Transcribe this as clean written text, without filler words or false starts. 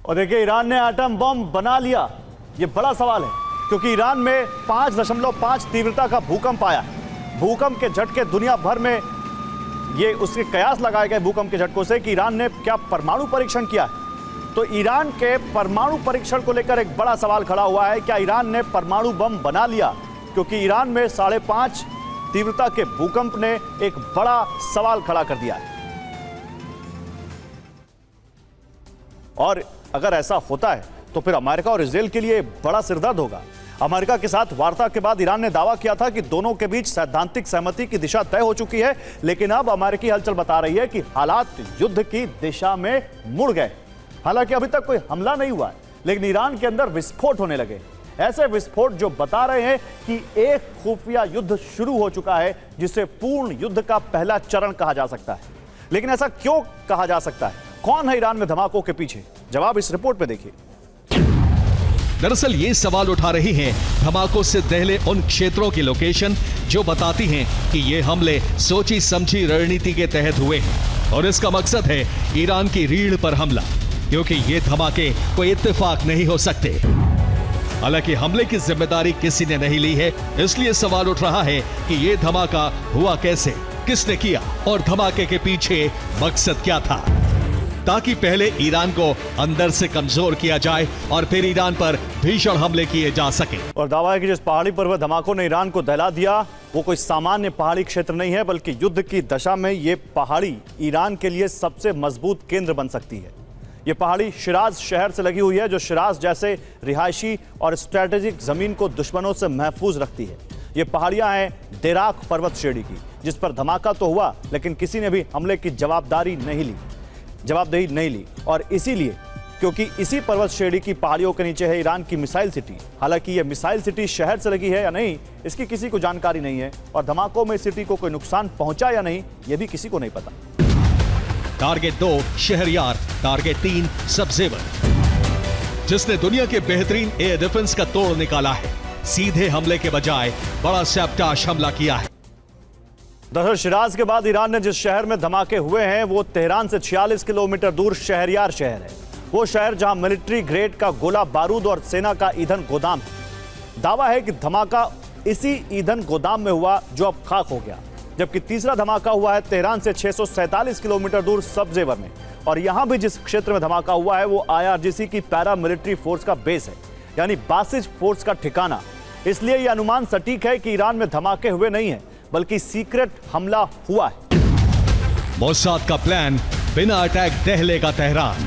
और देखिए, ईरान ने एटम बम बना लिया, ये बड़ा सवाल है, क्योंकि ईरान में 5.5 तीव्रता का भूकंप आया है। भूकंप के झटके दुनिया भर में, ये उसके कयास लगाए गए भूकंप के झटकों से कि ईरान ने क्या परमाणु परीक्षण किया है। तो ईरान के परमाणु परीक्षण को लेकर एक बड़ा सवाल खड़ा हुआ है, क्या ईरान ने परमाणु बम बना लिया? क्योंकि ईरान में 5.5 तीव्रता के भूकंप ने एक बड़ा सवाल खड़ा कर दिया है। और अगर ऐसा होता है तो फिर अमेरिका और इजरायल के लिए बड़ा सिरदर्द होगा। अमेरिका के साथ वार्ता के बाद ईरान ने दावा किया था कि दोनों के बीच सैद्धांतिक सहमति की दिशा तय हो चुकी है, लेकिन अब अमेरिकी हलचल बता रही है कि हालात युद्ध की दिशा में मुड़ गए। हालांकि अभी तक कोई हमला नहीं हुआ है, लेकिन ईरान के अंदर विस्फोट होने लगे। ऐसे विस्फोट जो बता रहे हैं कि एक खुफिया युद्ध शुरू हो चुका है, जिसे पूर्ण युद्ध का पहला चरण कहा जा सकता है। लेकिन ऐसा क्यों कहा जा सकता है? कौन है ईरान में धमाकों के पीछे? जवाब इस रिपोर्ट में देखिए। दरअसल ये सवाल उठा रही हैं धमाकों से दहले उन क्षेत्रों की लोकेशन जो बताती हैं कि ये हमले सोची समझी रणनीति के तहत हुए हैं और इसका मकसद है ईरान की रीढ़ पर हमला, क्योंकि ये धमाके कोई इत्तेफाक नहीं हो सकते। हालांकि हमले की जिम्मेदारी किसी ने नहीं ली है, इसलिए सवाल उठ रहा है कि ये धमाका हुआ कैसे, किसने किया और धमाके के पीछे मकसद क्या था, ताकि पहले ईरान को अंदर से कमजोर किया जाए और फिर ईरान पर भीषण हमले किए जा सके। और दावा है कि जिस पहाड़ी पर वह धमाकों ने ईरान को दहला दिया, वो कोई सामान्य पहाड़ी क्षेत्र नहीं है, बल्कि युद्ध की दशा में ये पहाड़ी ईरान के लिए सबसे मजबूत केंद्र बन सकती है। ये पहाड़ी शिराज शहर से लगी हुई है, जो शिराज जैसे रिहायशी और स्ट्रेटेजिक जमीन को दुश्मनों से महफूज रखती है। ये पहाड़ियां हैं देराक पर्वत श्रेणी की, जिस पर धमाका तो हुआ, लेकिन किसी ने भी हमले की जवाबदेही नहीं ली। और इसीलिए, क्योंकि इसी पर्वत श्रेणी की पहाड़ियों के नीचे है ईरान की मिसाइल सिटी। हालांकि यह मिसाइल सिटी शहर से लगी है या नहीं, इसकी किसी को जानकारी नहीं है, और धमाकों में सिटी को कोई नुकसान पहुंचा या नहीं, यह भी किसी को नहीं पता। टारगेट 2 शहरयार, टारगेट 3 सबजेवर, जिसने दुनिया के बेहतरीन एयर डिफेंस का तोड़ निकाला है। सीधे हमले के बजाय बड़ा सैबटाश हमला किया है। दरअसल शिराज के बाद ईरान ने जिस शहर में धमाके हुए हैं, वो तेहरान से 46 किलोमीटर दूर शहरयार शहर है। वो शहर जहां मिलिट्री ग्रेड का गोला बारूद और सेना का ईंधन गोदाम है। दावा है कि धमाका इसी ईंधन गोदाम में हुआ, जो अब खाक हो गया। जबकि तीसरा धमाका हुआ है तेहरान से 647 किलोमीटर दूर सबजेवर में, और यहां भी जिस क्षेत्र में धमाका हुआ है वो IRGC की पैरा मिलिट्री फोर्स का बेस है, यानी बासिज फोर्स का ठिकाना। इसलिए यह अनुमान सटीक है कि ईरान में धमाके हुए नहीं है, बल्कि सीक्रेट हमला हुआ है। मोसाद का प्लान, बिना अटैक दहले का तेहरान।